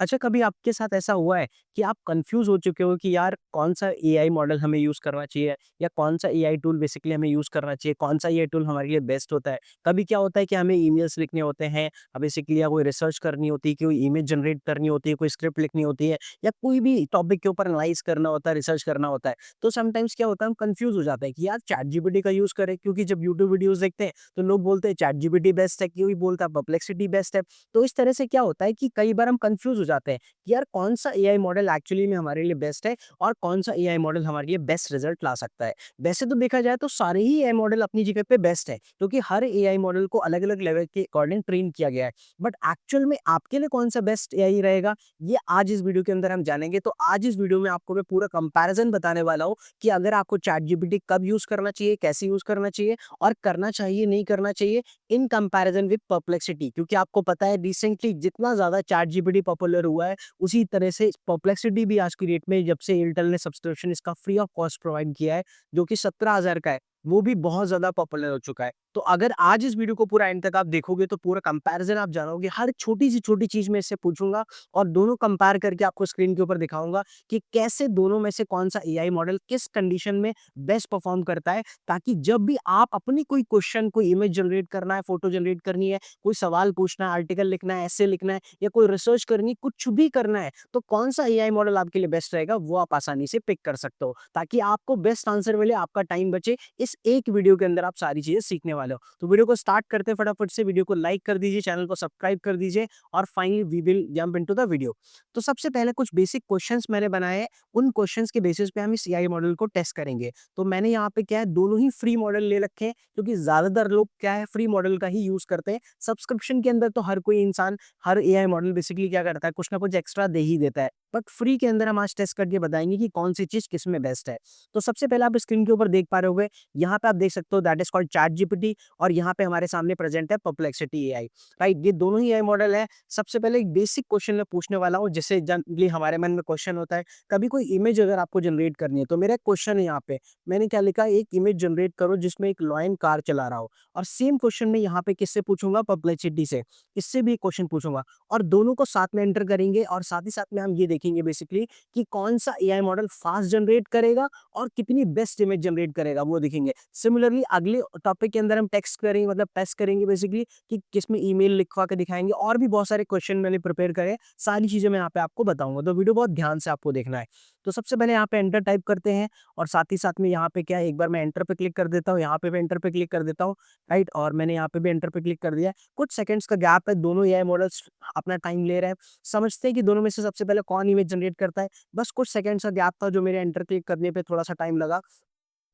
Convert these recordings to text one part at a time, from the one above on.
अच्छा, कभी आपके साथ ऐसा हुआ है कि आप कन्फ्यूज़ हो चुके हो कि यार कौन-सा एआई मॉडल हमें यूज़ करना चाहिए या कौन-सा एआई टूल बेसिकली हमें यूज़ करना चाहिए, कौन-सा एआई टूल हमारे लिए बेस्ट होता है? कभी क्या होता है कि हमें ईमेल्स लिखने होते हैं बेसिकली या कोई रिसर्च करनी होती है, कोई इमेज जनरेट करनी होती है, कोई स्क्रिप्ट लिखनी होती है या कोई भी टॉपिक के ऊपर एनालाइज़ करना होता है, रिसर्च करना होता है। तो समटाइम्स क्या होता है हम कन्फ्यूज़ हो जाते हैं कि यार चैटजीपीटी का यूज़ करें क्योंकि जब यूट्यूब वीडियोज़ देखते हैं तो लोग बोलते हैं चैटजीपीटी बेस्ट है, कोई बोलता है परप्लेक्सिटी बेस्ट है। तो इस तरह से क्या होता है कि कई बार हम कन्फ्यूज़ हो जाते हैं कि यार कौन-सा एआई मॉडल एक्चुअली में हमारे लिए बेस्ट है और कौन-सा एआई मॉडल हमारे लिए बेस्ट रिजल्ट ला सकता है। वैसे तो देखा जाए तो सारे ही एआई मॉडल अपनी जगह पे बेस्ट है, क्योंकि हर एआई मॉडल को अलग-अलग लेवल के अकॉर्डिंग ट्रेन किया गया है। बट एक्चुअल में आपके लिए कौन-सा बेस्ट एआई रहेगा, ये आज इस वीडियो के अंदर हम जानेंगे। तो आज इस वीडियो में आपको मैं पूरा कंपैरिज़न बताने वाला हूँ कि अगर आपको चैटजीपीटी कब यूज़ करना चाहिए, कैसे यूज़ करना चाहिए और करना चाहिए, नहीं करना चाहिए इन कंपैरिज़न विद परप्लेक्सिटी। क्योंकि आपको पता है रिसेंटली जितना ज़्यादा चैटजीपीटी पॉपुलर हुआ है, उसी तरह से परप्लेक्सिटी भी आज की डेट में जब से एयरटेल ने सब्सक्रिप्शन इसका फ्री ऑफ कॉस्ट प्रोवाइड किया है, जो कि 17,000 का है, वो भी बहुत ज़्यादा पॉपुलर हो चुका है। तो अगर आज इस वीडियो को पूरा एंड तक आप देखोगे तो पूरा कंपैरिज़न आप जानोगे, हर छोटी से छोटी चीज़ मैं इससे पूछूँगा और दोनों कंपेयर करके आपको स्क्रीन के ऊपर दिखाऊँगा कि कैसे दोनों में से कौन-सा एआई मॉडल किस कंडीशन में बेस्ट परफ़ॉर्म करता है, ताकि जब भी आप अपनी कोई क्वेश्चन, कोई इमेज जनरेट करना है, फ़ोटो जनरेट करनी है, कोई सवाल पूछना है, आर्टिकल लिखना है, एसे लिखना है या कोई रिसर्च करनी है, कुछ भी करना है, तो कौन-सा एआई मॉडल आपके लिए बेस्ट रहेगा, वो आप आसानी से पिक कर सकते हो, ताकि आपको बेस्ट आंसर मिले, आपका टाइम बचे। इस एक वीडियो के अंदर आप सारी चीज़ें सीखने वाले हो। तो वीडियो को स्टार्ट करते हैं फटाफट से, वीडियो को लाइक कर दीजिए, चैनल को सब्सक्राइब कर दीजिए और finally we will jump into the video. तो सबसे पहले कुछ बेसिक क्वेश्चंस मैंने बनाए हैं, उन क्वेश्चंस के बेसिस पे हम इस एआई मॉडल को टेस्ट करेंगे। तो मैंने यहाँ पे क्या है, दोनों ही फ्री मॉडल ले रखे हैं, क्योंकि ज़्यादातर लोग क्या है फ्री मॉडल का ही यूज़ करते हैं। सब्सक्रिप्शन के अंदर तो हर कोई इंसान, हर एआई मॉडल बेसिकली क्या करता है, कुछ ना कुछ एक्स्ट्रा दे ही देता है। बट फ्री के अंदर हम आज टेस्ट करके बताएँगे कि कौन-सी चीज़ किसमें बेस्ट है। तो सबसे पहले आप स्क्रीन के ऊपर देख पा रहे होंगे, यहाँ पे आप देख सकते हो दैट इज़ कॉल्ड चैटजीपीटी और यहाँ पे हमारे सामने प्रेज़ेंट है परप्लेक्सिटी एआई, राइट? ये दोनों ही एआई मॉडल है। सबसे पहले एक बेसिक क्वेश्चन मैं पूछने वाला हूँ, जिससे जनरली हमारे मन में क्वेश्चन होता है, कभी कोई इमेज अगर आपको जनरेट करनी है, तो मेरा एक क्वेश्चन है यहाँ पे, मैंने क्या लिखा है, एक इमेज जनरेट करो जिसमें एक लॉयन कार चला रहा हो। और सेम क्वेश्चन मैं यहाँ पे किससे पूछूँगा, परप्लेक्सिटी से। इससे भी एक क्वेश्चन पूछूँगा और दोनों को साथ में एंटर करेंगे और साथ ही साथ में हम ये देखेंगे बेसिकली कि कौन-सा एआई मॉडल फास्ट जनरेट करेगा और कितनी बेस्ट इमेज जनरेट करेगा, वो देखेंगे। सिमिलरली अगले टॉपिक के अंदर हम टेक्स्ट करेंगे, मतलब टेस्ट करेंगे बेसिकली कि किसमें ईमेल लिखवा के दिखाएँगे, और भी बहुत सारे क्वेश्चन मैंने प्रिपेयर करे हैं, सारी चीज़ें मैं यहाँ पे आपको बताऊँगा, तो वीडियो बहुत ध्यान से आपको देखना है। तो सबसे पहले यहाँ पे एंटर टाइप करते हैं और साथ ही साथ में यहाँ पे क्या है, एक बार मैं एंटर पे क्लिक कर देता हूँ, यहाँ पे भी एंटर पे क्लिक कर देता हूँ, राइट? और मैंने यहाँ पे भी एंटर पे क्लिक कर दिया है। कुछ सेकंड्स का गैप है, दोनों एआई मॉडल्स अपना टाइम ले रहे हैं। समझते हैं कि दोनों में से सबसे पहले कौन इमेज जनरेट करता है। बस कुछ सेकंड्स का गैप था जो मेरे एंटर क्लिक करने पे थोड़ा-सा टाइम लगा।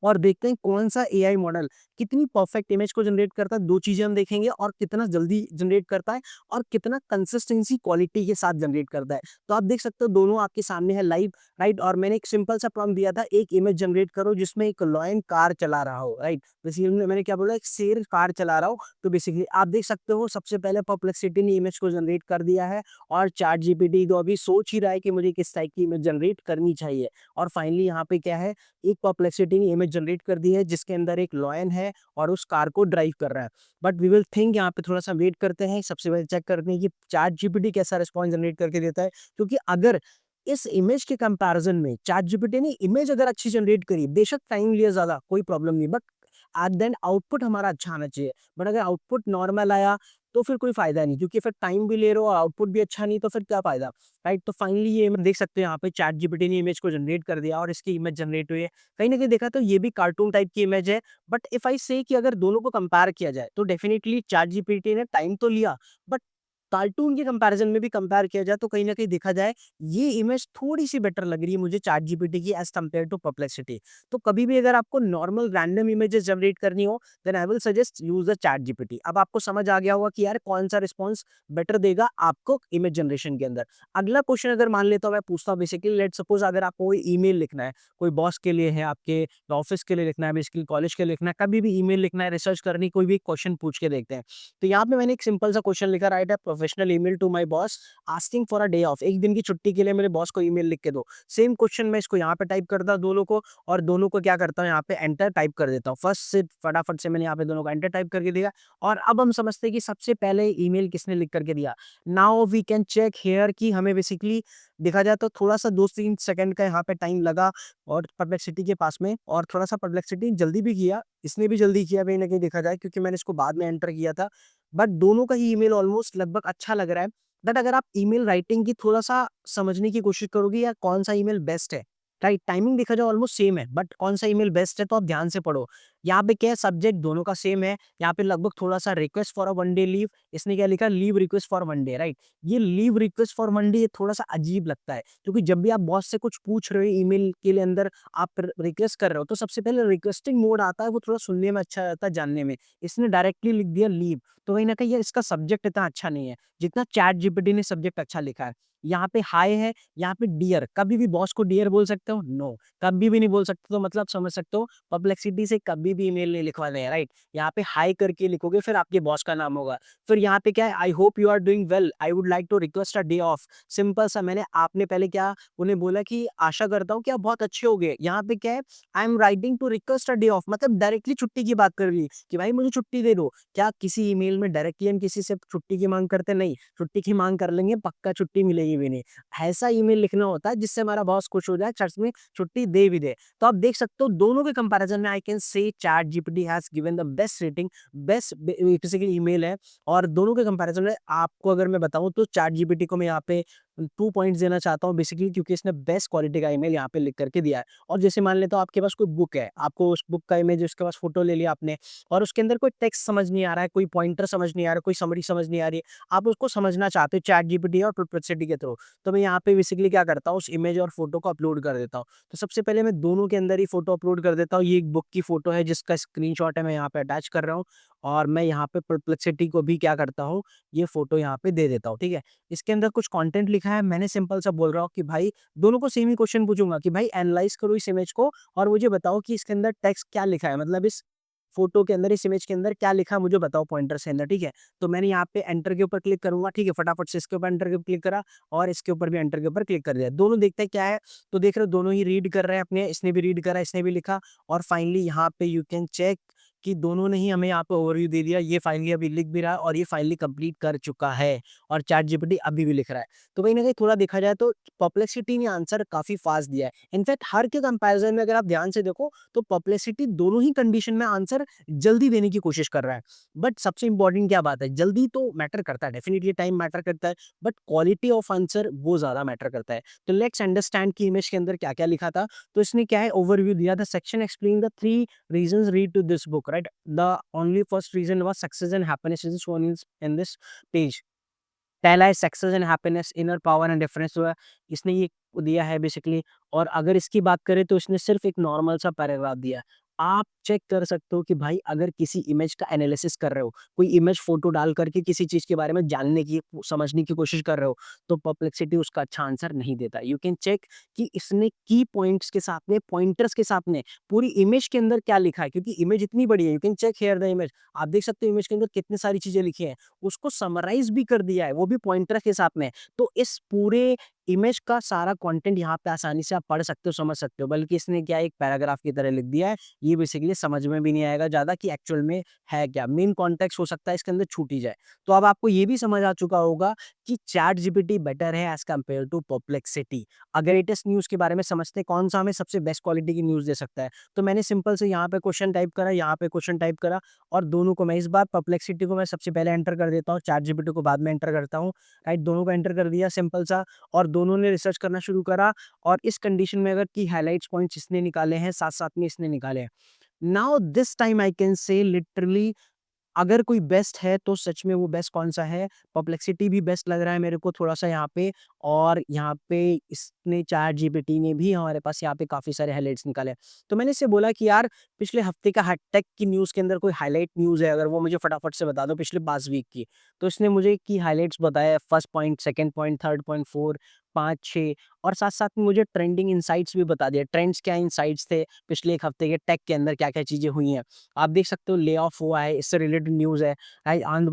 और देखते हैं कौन-सा एआई मॉडल कितनी परफेक्ट इमेज को जनरेट करता है, 2 चीज़ें हम देखेंगे, और कितना जल्दी जनरेट करता है और कितना कंसिस्टेंसी क्वालिटी के साथ जनरेट करता है। तो आप देख सकते हो दोनों आपके सामने है लाइव, राइट? और मैंने एक सिंपल सा प्रॉम्प्ट दिया था, एक इमेज जनरेट करो जिसमें एक लायन कार चला रहा हो, राइट? बेसिकली मैंने क्या बोला, एक शेर कार चला रहा हो। तो बेसिकली आप देख सकते हो सबसे पहले परप्लेक्सिटी ने इमेज को जनरेट कर दिया है और चैटजीपीटी तो अभी सोच ही रहा है कि मुझे किस टाइप की इमेज जनरेट करनी चाहिए। और फाइनली यहाँ पे क्या है, एक परप्लेक्सिटी ने इमेज जनरेट कर दी है जिसके अंदर एक लॉयन है और उस कार को ड्राइव कर रहा है। बट वी विल थिंक, यहाँ पे थोड़ा-सा वेट करते हैं, सबसे पहले चेक करते हैं कि चैटजीपीटी कैसा रिस्पॉन्स जनरेट करके देता है। क्योंकि अगर इस इमेज के कंपैरिज़न में चैटजीपीटी ने इमेज अगर अच्छी जनरेट करी, बेशक टाइम लिया ज़्यादा, कोई प्रॉब्लम नहीं, but at the end output हमारा अच्छा आना चाहिए। बट अगर आउटपुट नॉर्मल आया, तो फिर कोई फ़ायदा नहीं, क्योंकि फिर टाइम भी ले रहे हो और आउटपुट भी अच्छा नहीं, तो फिर क्या फ़ायदा, राइट? तो फाइनली ये हम देख सकते हैं, यहाँ पे चैटजीपीटी ने इमेज को जनरेट कर दिया और इसकी इमेज जनरेट हुई है। कहीं न कहीं देखा तो ये भी कार्टून टाइप की इमेज है, बट इफ आई से कि अगर दोनों को कंपेयर किया जाए, तो डेफिनिटली चैटजीपीटी ने टाइम तो लिया, बट कार्टून के कंपैरिज़न में भी कंपेयर किया जाए तो कहीं न कहीं देखा जाए, ये इमेज थोड़ी-सी बेटर लग रही है मुझे चैटजीपीटी की एज़ कंपेयर टू परप्लेक्सिटी। तो कभी भी अगर आपको नॉर्मल रैंडम इमेजेस जनरेट करनी हो, then I will suggest use the ChatGPT. अब आपको समझ आ गया होगा कि यार कौन-सा रिस्पॉन्स बेटर देगा आपको इमेज जनरेशन के अंदर। अगला क्वेश्चन अगर मान लेता हूँ, मैं पूछता हूँ बेसिकली, लेट्स सपोज़ अगर आपको कोई ईमेल लिखना है, कोई बॉस के लिए है, आपके ऑफिस के लिए लिखना है, बेसिकली कॉलेज के लिए लिखना है, कभी भी ईमेल लिखना है, रिसर्च करनी, कोई भी क्वेश्चन पूछ के देखते हैं। तो यहाँ पे मैंने एक सिंपल सा क्वेश्चन लिखा, राइट है, professional email to my boss asking for a day off. एक दिन की छुट्टी के लिए मेरे बॉस को ईमेल लिख के दो। सेम क्वेश्चन मैं इसको यहाँ पे टाइप करता हूँ दोनों को, और दोनों को क्या करता हूँ यहाँ पे एंटर टाइप कर देता हूँ। फर्स्ट से फटाफट से मैंने यहाँ पे दोनों को एंटर टाइप करके दिया। और अब हम समझते हैं कि सबसे पहले ईमेल किसने लिख करके दिया। Now we can check here कि हमें बेसिकली देखा जाए तो थोड़ा-सा 2-3 सेकंड का यहाँ पे टाइम लगा और परप्लेक्सिटी के पास में, और थोड़ा-सा परप्लेक्सिटी जल्दी भी किया, इसने भी जल्दी किया कहीं न कहीं देखा जाए, क्योंकि मैंने इसको बाद में एंटर किया था। बट दोनों का ही ईमेल ऑलमोस्ट लगभग अच्छा लग रहा है। बट अगर आप ईमेल राइटिंग की थोड़ा-सा समझने की कोशिश करोगे या कौन-सा ईमेल बेस्ट है, राइट? टाइमिंग देखा जाए ऑलमोस्ट सेम है, बट कौन-सा ईमेल बेस्ट है तो आप ध्यान से पढ़ो। यहाँ पे क्या है, सब्जेक्ट दोनों का सेम है। यहाँ पे लगभग थोड़ा-सा request for a one day leave, इसने क्या लिखा, leave request for one day, right? ये leave request for one day ये थोड़ा-सा अजीब लगता है, क्योंकि जब भी आप बॉस से कुछ पूछ रहे हो ईमेल के लिए अंदर आप रिक्वेस्ट कर रहे हो, तो सबसे पहले रिक्वेस्टिंग मोड आता है, वो थोड़ा सुनने में अच्छा रहता है, जानने में। इसने डायरेक्टली लिख दिया लीव, तो कहीं न कहीं ये इसका सब्जेक्ट इतना अच्छा नहीं है, जितना चैट जीपीटी ने सब्जेक्ट अच्छा लिखा है। यहाँ पे हाय है, यहाँ पे डियर, कभी भी बॉस को डियर बोल सकते हो? नो, कभी भी नहीं बोल सकते, तो मतलब समझ सकते हो परप्लेक्सिटी से कभी भी ईमेल नहीं लिखवाने हैं, राइट? यहाँ पे हाय करके लिखोगे, फिर आपके बॉस का नाम होगा। फिर यहाँ पे क्या है, I hope you are doing well, I would like to request a day off. Simple सा, मैंने आपने पहले क्या उन्हें बोला कि आशा करता हूँ कि आप बहुत अच्छे होंगे। यहाँ पे क्या है, I am writing to request a day off, मतलब डायरेक्टली छुट्टी की बात कर रही है कि भाई मुझे छुट्टी दे दो। क्या किसी ईमेल में डायरेक्टली हम किसी से छुट्टी की मांग करते? नहीं, छुट्टी की मांग कर लेंगे, पक्का छुट्टी मिलेगी भी नहीं। ऐसा ईमेल लिखना होता है जिससे हमारा बॉस खुश हो जाए, सच में छुट्टी दे भी दे। तो आप देख सकते हो दोनों के कंपैरिजन में I can say chat GPT has given the best rating, best basically email है। और दोनों के कंपैरिजन में आपको अगर मैं बताऊं तो चैट जीपीटी को मैं यहाँ पे 2 पॉइंट्स देना चाहता हूँ बेसिकली, क्योंकि इसने बेस्ट क्वालिटी का ईमेल यहाँ पे लिख करके दिया है। और जैसे मान लेता हूँ आपके पास कोई बुक है, आपको उस बुक का इमेज, उसके पास फोटो ले लिया आपने, और उसके अंदर कोई टेक्स्ट समझ नहीं आ रहा है, कोई पॉइंटर समझ नहीं आ रहा है, कोई समरी समझ नहीं आ रही है, आप उसको समझना चाहते हो चैट जीपीटी और परप्लेक्सिटी के थ्रू, तो मैं यहाँ पे बेसिकली क्या करता हूँ, उस इमेज और फोटो को अपलोड कर देता हूँ। तो सबसे पहले मैं दोनों के अंदर ही फोटो अपलोड कर देता हूँ। ये एक बुक की फोटो है जिसका स्क्रीनशॉट है, मैं यहाँ पे अटैच कर रहा हूँ, और मैं यहाँ पे परप्लेक्सिटी को भी क्या करता हूँ, ये फोटो यहाँ पे दे देता हूँ, ठीक है? इसके अंदर कुछ कंटेंट लिखा है, मैंने सिंपल सा बोल रहा हूँ कि भाई, दोनों को सेम ही क्वेश्चन पूछूंगा कि भाई एनालाइज करो इस इमेज को और मुझे बताओ कि इसके अंदर टेक्स्ट क्या लिखा है, मतलब इस फोटो के अंदर, इस इमेज के अंदर क्या लिखा है मुझे बताओ पॉइंटर के अंदर, ठीक है? तो मैंने यहाँ पे एंटर के ऊपर क्लिक करूंगा, ठीक है? फटाफट से इसके ऊपर एंटर के क्लिक करा, और इसके ऊपर भी एंटर के ऊपर क्लिक कर दिया। दोनों देखते हैं क्या है, तो देख रहे हो दोनों ही रीड कर रहे हैं अपने, इसने भी रीड करा, इसने भी लिखा, और फाइनली यहाँ पे यू कैन चेक कि दोनों ने ही हमें यहाँ पे ओवरव्यू दे दिया। ये फाइनली अभी लिख भी रहा है, और ये फाइनली कंप्लीट कर चुका है, और चैट जीपीटी अभी भी लिख रहा है। तो कहीं ना कहीं थोड़ा देखा जाए तो परप्लेक्सिटी ने आंसर काफी फास्ट दिया है। इनफैक्ट हर के कंपैरिजन में अगर आप ध्यान से देखो तो परप्लेक्सिटी दोनों ही कंडीशन में आंसर जल्दी देने की कोशिश कर रहा है। बट सबसे इंपॉर्टेंट क्या बात है, जल्दी तो मैटर करता है, डेफिनेटली टाइम मैटर करता है, बट क्वालिटी ऑफ आंसर वो ज्यादा मैटर करता है। तो लेट्स अंडरस्टैंड कि इमेज के अंदर क्या क्या लिखा था। तो इसने क्या है, ओवरव्यू दिया, the section explain the 3 reasons read to this book, right? The only first reason was success and happiness is shown in this page. पहला है success and happiness, inner power and difference जो है, इसने ये दिया है basically. और अगर इसकी बात करें तो इसने सिर्फ एक नॉर्मल सा पैराग्राफ दिया है। आप चेक कर सकते हो कि भाई अगर किसी इमेज का एनालिसिस कर रहे हो, कोई इमेज फोटो डाल करके किसी चीज के बारे में जानने की, समझने की कोशिश कर रहे हो, तो परप्लेक्सिटी उसका अच्छा आंसर नहीं देता। यू कैन चेक कि इसने की पॉइंट्स के साथ में, पॉइंटर्स के साथ में पूरी इमेज के अंदर क्या लिखा है, क्योंकि इमेज इतनी बड़ी है। You can check here the image, आप देख सकते हो इमेज के अंदर कितनी सारी चीजें लिखी हैं, उसको समराइज भी कर दिया है, वो भी पॉइंटर के साथ में। तो इस पूरे इमेज का सारा कंटेंट यहाँ पे आसानी से आप पढ़ सकते हो, समझ सकते हो, बल्कि इसने क्या एक पैराग्राफ की तरह लिख दिया है। ये बेसिकली समझ में भी नहीं आएगा ज़्यादा कि एक्चुअल में है क्या, मेन कॉन्टेक्स्ट हो सकता है इसके अंदर छूट ही जाए। तो अब आपको ये भी समझ आ चुका होगा कि चैट जीपीटी बेटर है एज कम्पेयर टू परप्लेक्सिटी। अगर लेटेस्ट न्यूज़ के बारे में समझते हैं कौन सा हमें सबसे बेस्ट क्वालिटी की न्यूज़ दे सकता है, तो मैंने सिंपल से यहाँ पे क्वेश्चन टाइप करा, यहाँ पे क्वेश्चन टाइप करा, और दोनों को मैं इस बार परप्लेक्सिटी को मैं सबसे पहले एंटर कर देता हूँ, चैट जीपीटी को बाद में एंटर करता हूँ, राइट? दोनों को एंटर कर दिया सिंपल सा, और दोनों ने रिसर्च करना शुरू करा। और इस कंडीशन में अगर की हाइलाइट्स पॉइंट्स इसने निकाले हैं, साथ साथ में इसने निकाले हैं। Now this time I can say literally अगर कोई बेस्ट है तो सच में वो बेस्ट कौन-सा है? परप्लेक्सिटी भी बेस्ट लग रहा है मेरे को थोड़ा-सा यहाँ पे, और यहाँ पे इसने चैट जीपीटी ने भी हमारे पास यहाँ पे काफ़ी सारे हाइलाइट्स निकाले हैं। तो मैंने इससे बोला कि यार पिछले हफ्ते का टेक की न्यूज़ के अंदर कोई हाइलाइट न्यूज़ है अगर वो मुझे फटाफट से बता दो पिछले 5 वीक की। तो इसने मुझे की हाइलाइट्स बताया, first point, second point, third point, 4 5-6 और साथ-साथ में मुझे ट्रेंडिंग इनसाइट्स भी बता दिया। ट्रेंड्स क्या इनसाइट्स थे पिछले 1 हफ्ते के टेक के अंदर क्या-क्या चीज़ें हुई हैं। आप देख सकते हो ले ऑफ हुआ है, इससे रिलेटेड न्यूज़ है। राइट आंध्र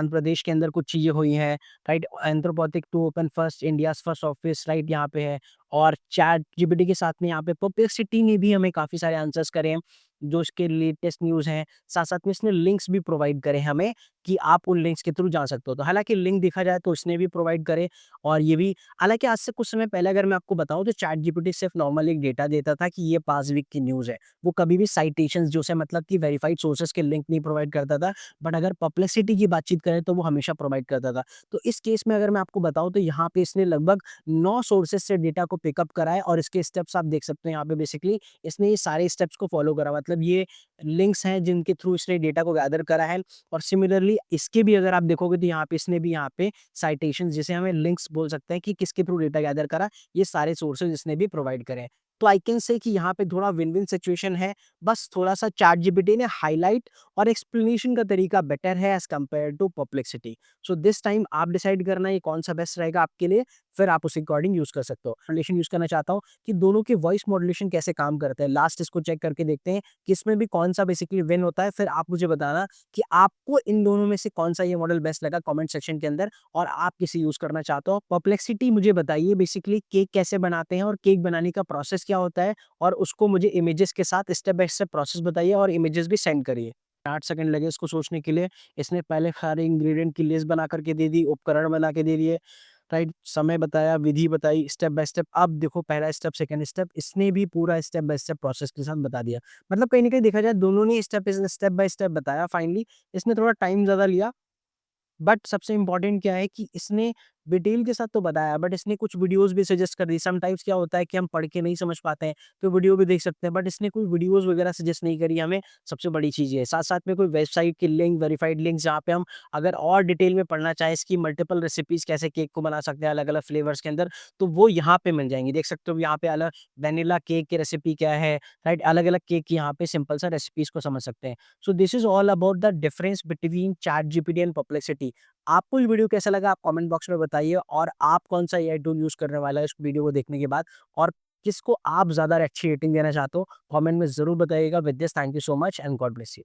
प्रदेश के अंदर कुछ चीज़ें हुई हैं। Right Anthropic to open first India's first office right यहाँ पे है और चैट जीपीटी के साथ में यहाँ पे परप्लेक्सिटी ने भी हमें काफ़ी सारे आंसर्स करे हैं, जो इसके लेटेस्ट न्यूज़ हैं। साथ-साथ में इसने लिंक्स भी प्रोवाइड करे हमें कि आप उन लिंक्स के थ्रू जा सकते हो। तो हालाँकि लिंक देखा जाए तो इसने भी प्रोवाइड करे और ये भी हालाँकि आज से कुछ समय पहले अगर मैं आपको बताऊँ तो चैट जीपीटी सिर्फ़ नॉर्मल एक डेटा देता था कि ये पास्ट वीक की न्यूज़ है। वो कभी भी साइटेशंस जो से मतलब कि वेरिफाइड सोर्सेज़ के लिंक नहीं प्रोवाइड करता था। बट अगर परप्लेक्सिटी की बातचीत करें तो वो हमेशा प्रोवाइड करता था। तो इस केस में अगर मैं आपको बताऊँ तो यहाँ पे इसने लगभग 9 सोर्सेज़ से डेटा को पिकअप करा है और इसके स्टेप्स आप देख सकते हो यहाँ पे बेसिकली इसने ये सारे स्टेप्स को फ़ॉलो करा मतलब ये लिंक्स हैं जिनके थ्रू इसने डेटा को गैदर करा है और सिमिलरली इसके भी अगर आप देखोगे तो यहाँ पे इसने भी यहाँ पे साइटेशंस जिसे हमें लिंक्स बोल सकते हैं कि किसके थ्रू डेटा गैदर करा, ये सारे सोर्सेज़ इसने भी प्रोवाइड करे हैं। तो आई कैन से कि यहाँ पे थोड़ा विन-विन सिचुएशन है, बस थोड़ा-सा चैट जीपीटी ने हाइलाइट और एक्सप्लेनेशन का तरीका बेटर है as compared to Perplexity. So this time आप डिसाइड करना ये कौन-सा बेस्ट रहेगा आपके लिए, फिर आप उस अकॉर्डिंग यूज़ कर सकते हो। मॉड्यूलेशन यूज़ करना चाहता हूँ कि दोनों के वॉइस मॉड्यूलेशन कैसे काम करते हैं, लास्ट इसको चेक करके देखते हैं कि इसमें भी कौन-सा बेसिकली विन होता है, फिर आप मुझे बताना कि आपको इन दोनों में से कौन-सा ये मॉडल बेस्ट लगा कमेंट सेक्शन के अंदर और आप किसे यूज़ करना चाहते हो। परप्लेक्सिटी मुझे बताइए बेसिकली केक कैसे बनाते हैं और केक बनाने का प्रोसेस क्या होता है और उसको मुझे इमेजेस के साथ स्टेप बाय स्टेप प्रोसेस बताइए और इमेजेस भी सेंड करिए। 8 सेकंड लगे इसको सोचने के लिए। इसने पहले सारे इंग्रीडिएंट की लिस्ट बना कर के दे दी, उपकरण बना के दे दिए, राइट? समय बताया, विधि बताई, स्टेप बाय स्टेप। अब देखो पहला स्टेप, सेकंड स्टेप इसने भी पूरा स्टेप बाय स्टेप प्रोसेस के साथ बता दिया। मतलब कहीं न कहीं देखा जाए दोनों ने स्टेप बाय स्टेप बताया फाइनली। इसने थोड़ा टाइम ज़्यादा लिया बट सबसे इम्पोर्टेंट क्या है कि इसने डिटेल के साथ तो बताया बट इसने कुछ वीडियोस भी सजेस्ट कर दी। समटाइम्स क्या होता है कि हम पढ़ के नहीं समझ पाते हैं तो वीडियो भी देख सकते हैं बट इसने कोई वीडियोस वगैरह सजेस्ट नहीं करी हमें। सबसे बड़ी चीज़ ये है। साथ साथ में कोई वेबसाइट की लिंक वेरीफाइड लिंक जहाँ पे हम अगर और डिटेल में पढ़ना चाहें इसकी मल्टीपल रेसिपीज कैसे केक को बना सकते हैं अलग अलग फ्लेवर्स के अंदर तो वो यहाँ पे मिल जाएंगी। देख सकते हो यहाँ पे अलग वेनिला केक की रेसिपी क्या है, राइट? अलग अलग केक की यहाँ पे सिंपल सा रेसिपीज को समझ सकते हैं। So this is all about the difference between chat GPT and perplexity. आपको ये वीडियो कैसा लगा आप कमेंट बॉक्स में बताइए और आप कौन-सा एआई टूल यूज़ करने वाला है इस वीडियो को देखने के बाद और किसको आप ज़्यादा अच्छी रेटिंग देना चाहते हो, कमेंट में ज़रूर बताइएगा। With this thank you so much and God bless you.